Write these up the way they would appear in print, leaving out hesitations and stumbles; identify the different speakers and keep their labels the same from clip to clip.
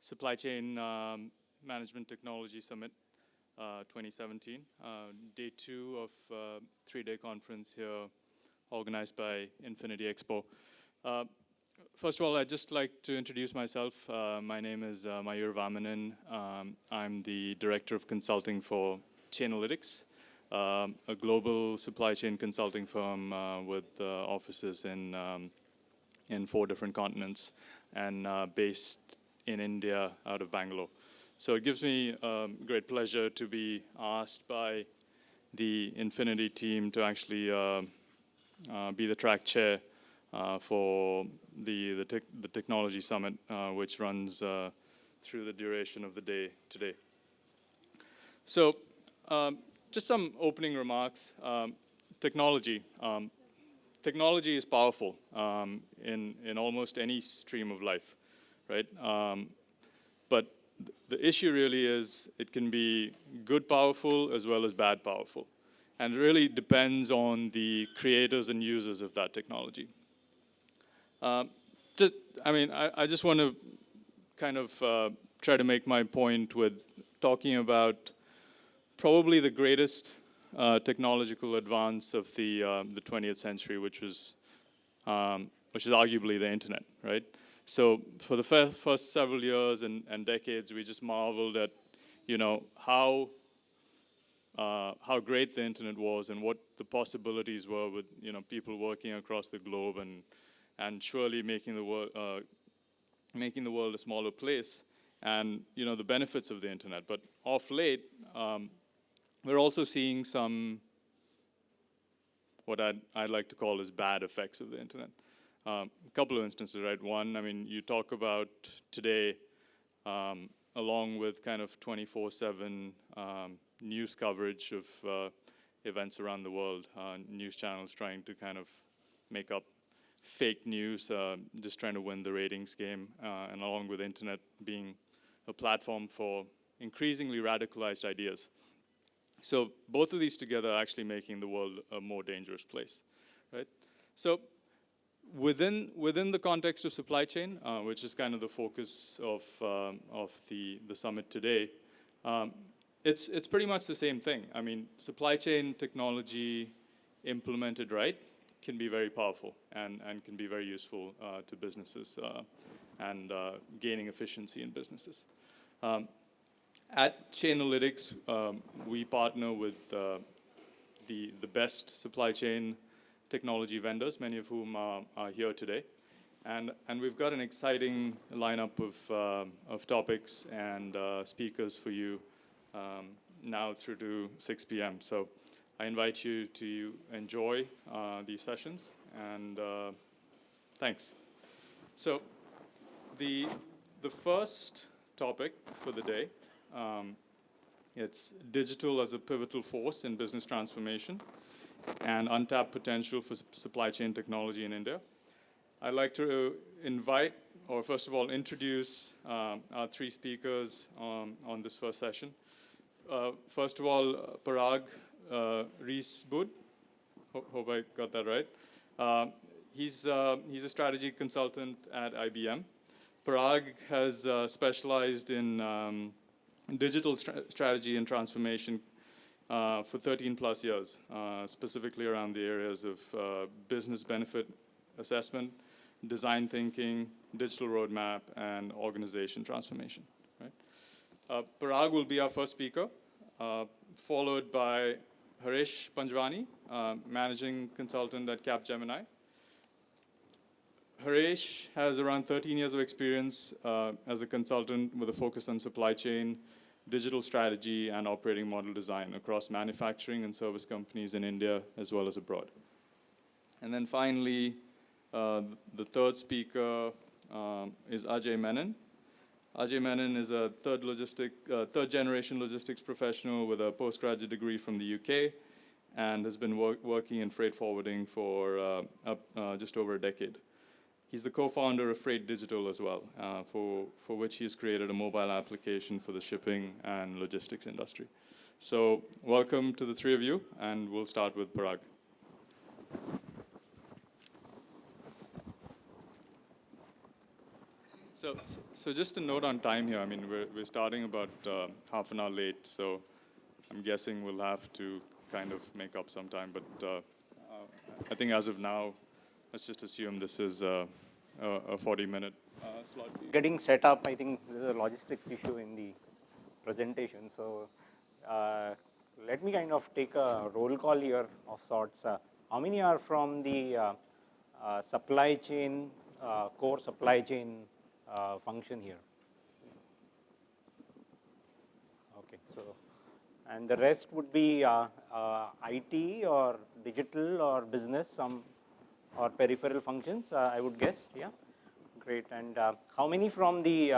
Speaker 1: Supply Chain Management Technology Summit 2017, day 2 of 3-day conference here organized by Infinity Expo. First of all, I'd just like to introduce myself. My name is Mayur Vamanan. I'm the Director of Consulting for Chainalytics, a global supply chain consulting firm with offices in 4 different continents and based in India out of Bangalore. So it gives me great pleasure to be asked by the Infinity team to actually be the track chair for the Technology Summit, which runs through the duration of the day today. So just some opening remarks. Technology. Technology is powerful in almost any stream of life, right? But the issue really is it can be good powerful as well as bad powerful. And it really depends on the creators and users of that technology. I just want to kind of try to make my point with talking about probably the greatest technological advance of the 20th century, which is arguably the internet, right? So for the first several years and decades, we just marveled at, how great the internet was and what the possibilities were with, people working across the globe and surely making the world a smaller place, and the benefits of the internet. But of late, we're also seeing some what I'd like to call as bad effects of the internet. A couple of instances, right? One, you talk about today, along with kind of 24/7 news coverage of events around the world, news channels trying to kind of make up fake news, just trying to win the ratings game, and along with internet being a platform for increasingly radicalized ideas. So both of these together are actually making the world a more dangerous place, right? So within the context of supply chain, which is kind of the focus of the summit today, it's pretty much the same thing. Supply chain technology implemented right can be very powerful and can be very useful to businesses and gaining efficiency in businesses. At Chainalytics, we partner with the best supply chain technology vendors, many of whom are here today. And we've got an exciting lineup of topics and speakers for you now through to 6 p.m. So I invite you to enjoy these sessions, and thanks. So the first topic for the day, it's digital as a pivotal force in business transformation and untapped potential for supply chain technology in India. I'd like to invite, or first of all, introduce our 3 speakers on this first session. First of all, Parag Risbud. Hope I got that right. He's a strategy consultant at IBM. Parag has specialized in digital strategy and transformation for 13 plus years, specifically around the areas of business benefit assessment, design thinking, digital roadmap, and organization transformation. Right? Parag will be our first speaker, followed by Haresh Panjavani, managing consultant at Capgemini. Haresh has around 13 years of experience as a consultant with a focus on supply chain, digital strategy, and operating model design across manufacturing and service companies in India as well as abroad. And then finally, the third speaker is Ajay Menon. Ajay Menon is a third-generation logistics professional with a postgraduate degree from the UK and has been working in freight forwarding for just over a decade. He's the co-founder of Frate Digital as well, for which he's created a mobile application for the shipping and logistics industry. So welcome to the 3 of you, and we'll start with Parag. So just a note on time here. I mean, we're starting about half an hour late, so I'm guessing we'll have to kind of make up some time. But I think as of now, let's just assume this is a 40-minute slot for you.
Speaker 2: Getting set up, I think there's a logistics issue in the presentation. So let me kind of take a roll call here of sorts. How many are from the supply chain, core supply chain function here? Okay, so, and the rest would be IT or digital or business, some or peripheral functions, I would guess, yeah? Great, and how many from the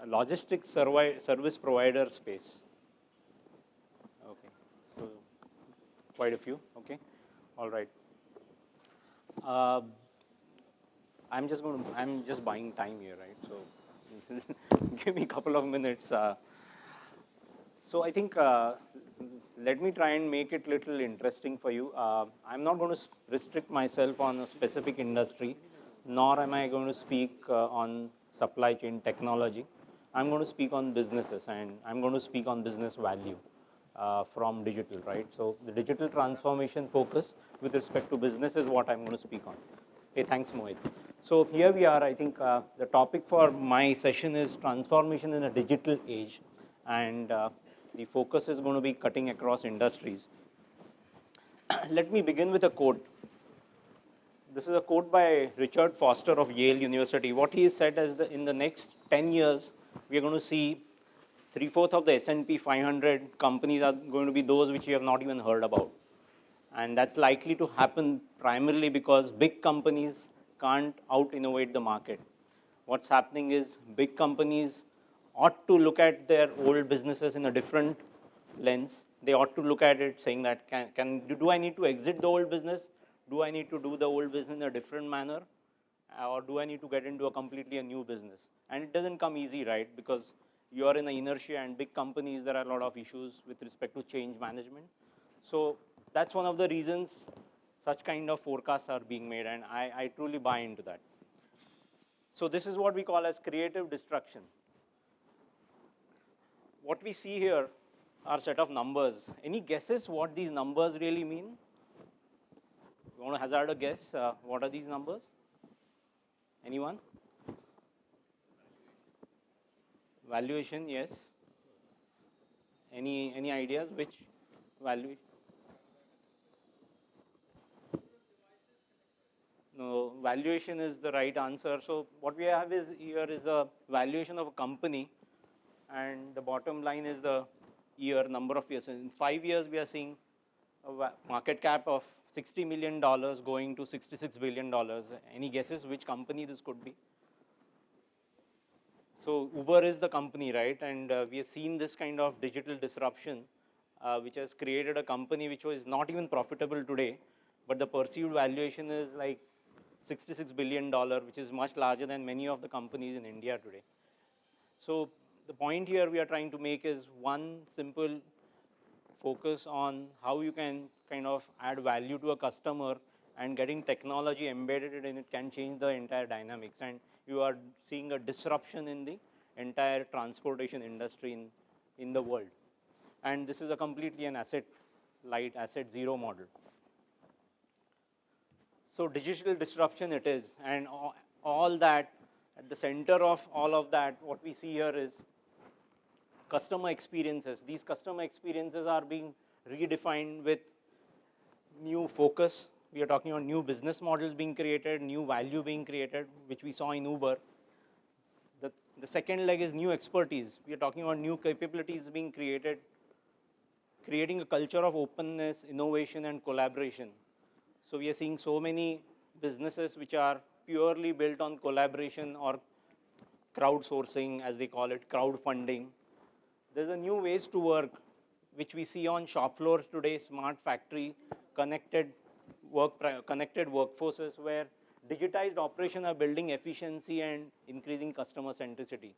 Speaker 2: logistics service provider space? Okay, so quite a few, okay, all right. I'm just buying time here, right? So give me a couple of minutes. So I think let me try and make it a little interesting for you. I'm not going to restrict myself on a specific industry, nor am I going to speak on supply chain technology. I'm going to speak on businesses, and I'm going to speak on business value from digital, right? So the digital transformation focus with respect to business is what I'm going to speak on. Okay, thanks, Mohit. So here we are. I think the topic for my session is transformation in a digital age, and the focus is going to be cutting across industries. Let me begin with a quote. This is a quote by Richard Foster of Yale University. What he said is that in the next 10 years, we are going to see 3/4 of the S&P 500 companies are going to be those which you have not even heard about. And that's likely to happen primarily because big companies can't out-innovate the market. What's happening is big companies ought to look at their old businesses in a different lens. They ought to look at it saying that, do I need to exit the old business? Do I need to do the old business in a different manner? Or do I need to get into a completely new business? And it doesn't come easy, right? Because you are in an inertia, and big companies, there are a lot of issues with respect to change management. So that's one of the reasons such kind of forecasts are being made, and I truly buy into that. So this is what we call as creative destruction. What we see here are a set of numbers. Any guesses what these numbers really mean? You want to hazard a guess? What are these numbers? Anyone? Valuation, yes. Any ideas which valuation? No, valuation is the right answer. So what we have is here is a valuation of a company, and the bottom line is the year, number of years. In 5 years, we are seeing a market cap of $60 million going to $66 billion. Any guesses which company this could be? So Uber is the company, right? And we have seen this kind of digital disruption, which has created a company which was not even profitable today, but the perceived valuation is like $66 billion, which is much larger than many of the companies in India today. So the point here we are trying to make is one simple focus on how you can kind of add value to a customer, and getting technology embedded in it can change the entire dynamics. And you are seeing a disruption in the entire transportation industry in the world. And this is a completely an asset light, asset zero model. So digital disruption it is, and all that, at the center of all of that, what we see here is customer experiences. These customer experiences are being redefined with new focus. We are talking about new business models being created, new value being created, which we saw in Uber. The second leg is new expertise. We are talking about new capabilities being created, creating a culture of openness, innovation, and collaboration. So we are seeing so many businesses which are purely built on collaboration or crowdsourcing, as they call it, crowdfunding. There's a new ways to work, which we see on shop floors today, smart factory, connected workforces where digitized operations are building efficiency and increasing customer centricity.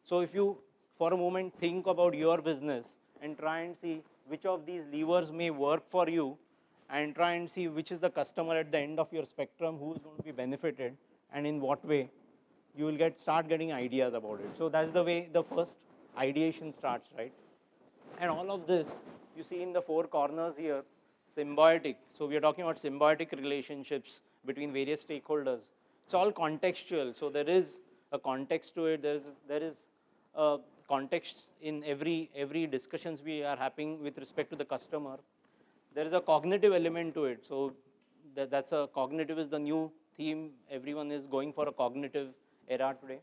Speaker 2: So if you, for a moment, think about your business and try and see which of these levers may work for you, and try and see which is the customer at the end of your spectrum who is going to be benefited and in what way, you will start getting ideas about it. So that's the way the first ideation starts, right? And all of this, you see in the four corners here, symbiotic. So we are talking about symbiotic relationships between various stakeholders. It's all contextual. So there is a context to it. There is a context in every discussions we are having with respect to the customer. There is a cognitive element to it. So that's a cognitive is the new theme. Everyone is going for a cognitive era today.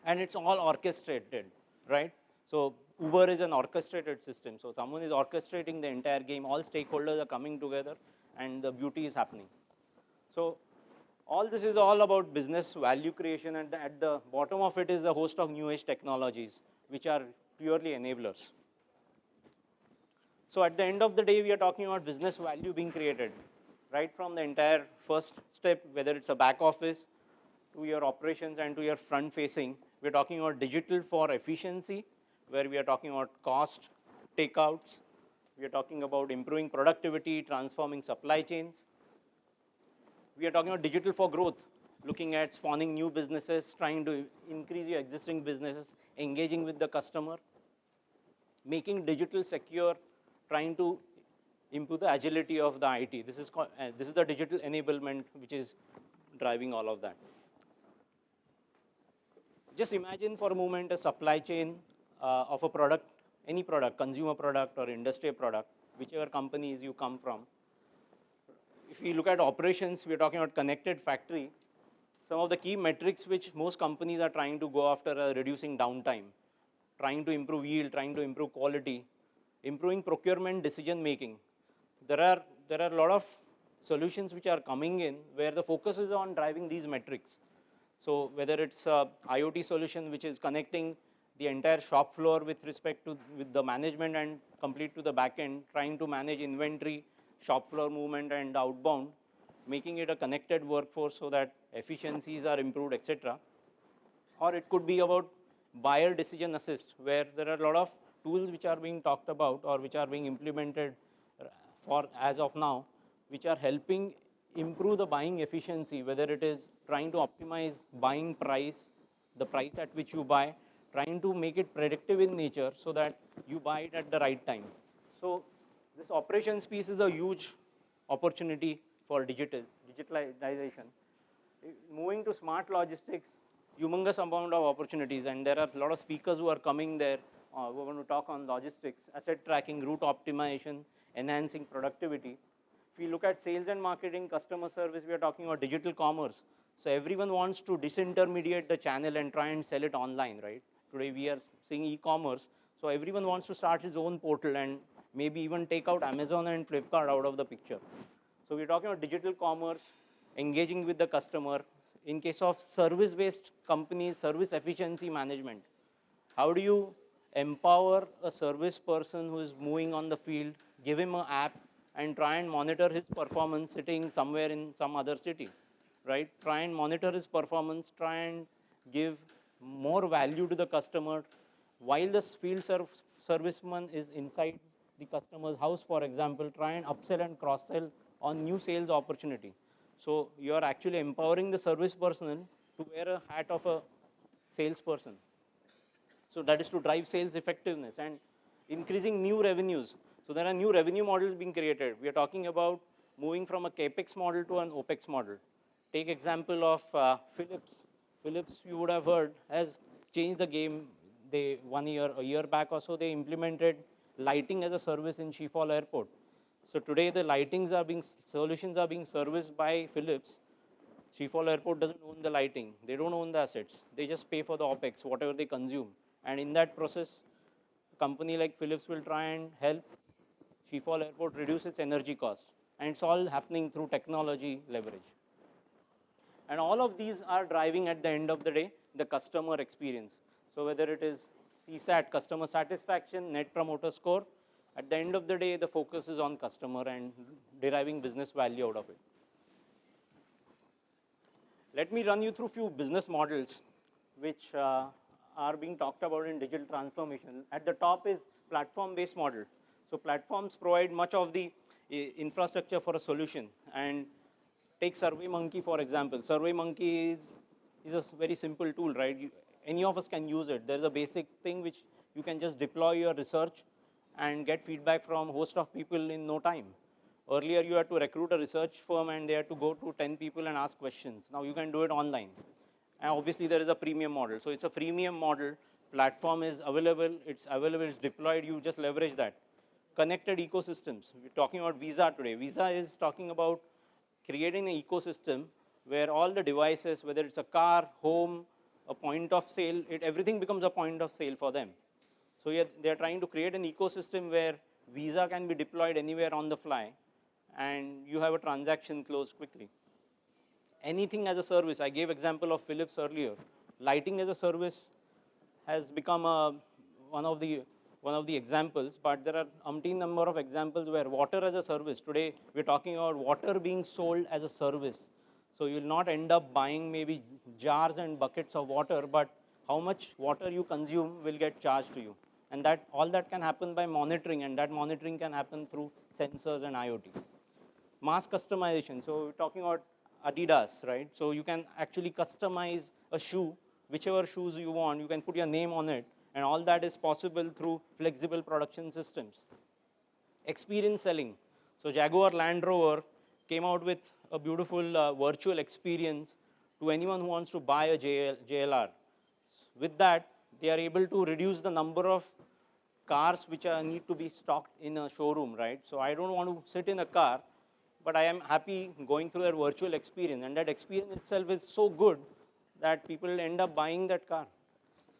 Speaker 2: And it's all orchestrated, right? So Uber is an orchestrated system. So someone is orchestrating the entire game. All stakeholders are coming together, and the beauty is happening. So all this is all about business value creation, and at the bottom of it is a host of new age technologies, which are purely enablers. So at the end of the day, we are talking about business value being created, right from the entire first step, whether it's a back office, to your operations and to your front facing. We're talking about digital for efficiency, where we are talking about cost takeouts. We are talking about improving productivity, transforming supply chains. We are talking about digital for growth, looking at spawning new businesses, trying to increase your existing businesses, engaging with the customer, making digital secure, trying to improve the agility of the IT. This is the digital enablement which is driving all of that. Just imagine for a moment a supply chain of a product, any product, consumer product or industrial product, whichever companies you come from. If we look at operations, we're talking about connected factory. Some of the key metrics which most companies are trying to go after are reducing downtime, trying to improve yield, trying to improve quality, improving procurement decision making. There are a lot of solutions which are coming in where the focus is on driving these metrics. So whether it's a IoT solution which is connecting the entire shop floor with respect to the management and complete to the back end, trying to manage inventory, shop floor movement and outbound, making it a connected workforce so that efficiencies are improved, etc. Or it could be about buyer decision assist, where there are a lot of tools which are being talked about or which are being implemented for as of now, which are helping improve the buying efficiency, whether it is trying to optimize buying price, the price at which you buy, trying to make it predictive in nature so that you buy it at the right time. So this operations piece is a huge opportunity for digitalization. Moving to smart logistics, humongous amount of opportunities, and there are a lot of speakers who are coming there who are going to talk on logistics, asset tracking, route optimization, enhancing productivity. If you look at sales and marketing, customer service, we are talking about digital commerce. So everyone wants to disintermediate the channel and try and sell it online, right? Today we are seeing e-commerce. So everyone wants to start his own portal and maybe even take out Amazon and Flipkart out of the picture. So we're talking about digital commerce, engaging with the customer. In case of service-based companies, service efficiency management. How do you empower a service person who is moving on the field, give him an app, and try and monitor his performance sitting somewhere in some other city, right? Try and monitor his performance, try and give more value to the customer while the field serviceman is inside the customer's house, for example, try and upsell and cross-sell on new sales opportunity. So you are actually empowering the service person to wear a hat of a salesperson. So that is to drive sales effectiveness and increasing new revenues. So there are new revenue models being created. We are talking about moving from a CAPEX model to an OPEX model. Take example of Philips. Philips, you would have heard, has changed the game. A year back or so, they implemented lighting as a service in Schiphol Airport. So today the solutions are being serviced by Philips. Schiphol Airport doesn't own the lighting. They don't own the assets. They just pay for the OPEX, whatever they consume. And in that process, a company like Philips will try and help Schiphol Airport reduce its energy costs. And it's all happening through technology leverage. And all of these are driving at the end of the day, the customer experience. So whether it is CSAT, customer satisfaction, net promoter score, at the end of the day, the focus is on customer and deriving business value out of it. Let me run you through a few business models which are being talked about in digital transformation. At the top is platform-based model. So platforms provide much of the infrastructure for a solution. And take SurveyMonkey, for example. SurveyMonkey is is a very simple tool, right? Any of us can use it. There's a basic thing which you can just deploy your research and get feedback from a host of people in no time. Earlier, you had to recruit a research firm and they had to go to 10 people and ask questions. Now you can do it online. And obviously, there is a premium model. So it's a freemium model. Platform is available. It's deployed. You just leverage that. Connected ecosystems. We're talking about Visa today. Visa is talking about creating an ecosystem where all the devices, whether it's a car, home, a point of sale, everything becomes a point of sale for them. So they're trying to create an ecosystem where Visa can be deployed anywhere on the fly, and you have a transaction closed quickly. Anything as a service. I gave example of Philips earlier. Lighting as a service has become one of the examples, but there are umpteen number of examples where water as a service. Today, we're talking about water being sold as a service. So you'll not end up buying maybe jars and buckets of water, but how much water you consume will get charged to you. And all that can happen by monitoring, and that monitoring can happen through sensors and IoT. Mass customization. So we're talking about Adidas, right? So you can actually customize a shoe, whichever shoes you want. You can put your name on it, and all that is possible through flexible production systems. Experience selling. So Jaguar Land Rover came out with a beautiful virtual experience to anyone who wants to buy a JLR. With that, they are able to reduce the number of cars which need to be stocked in a showroom, right? So I don't want to sit in a car, but I am happy going through their virtual experience. And that experience itself is so good that people end up buying that car.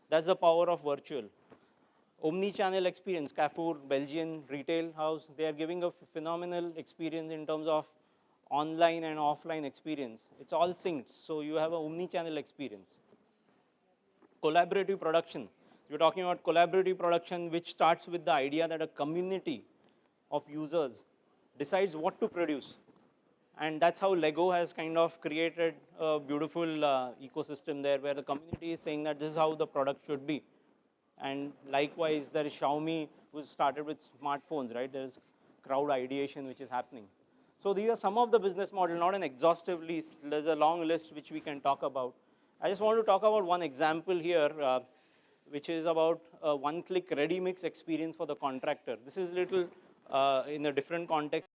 Speaker 2: That's the power of virtual. Omni-channel experience. Carrefour, Belgian retail house, they are giving a phenomenal experience in terms of online and offline experience. It's all synced, so you have an omni-channel experience. Collaborative production. You're talking about collaborative production, which starts with the idea that a community of users decides what to produce. And that's how Lego has kind of created a beautiful ecosystem there, where the community is saying that this is how the product should be. And likewise, there is Xiaomi, who started with smartphones, right? There's crowd ideation which is happening. So these are some of the business model, not an exhaustive list. There's a long list which we can talk about. I just want to talk about one example here, which is about a one-click ready mix experience for the contractor. This is a little in a different context.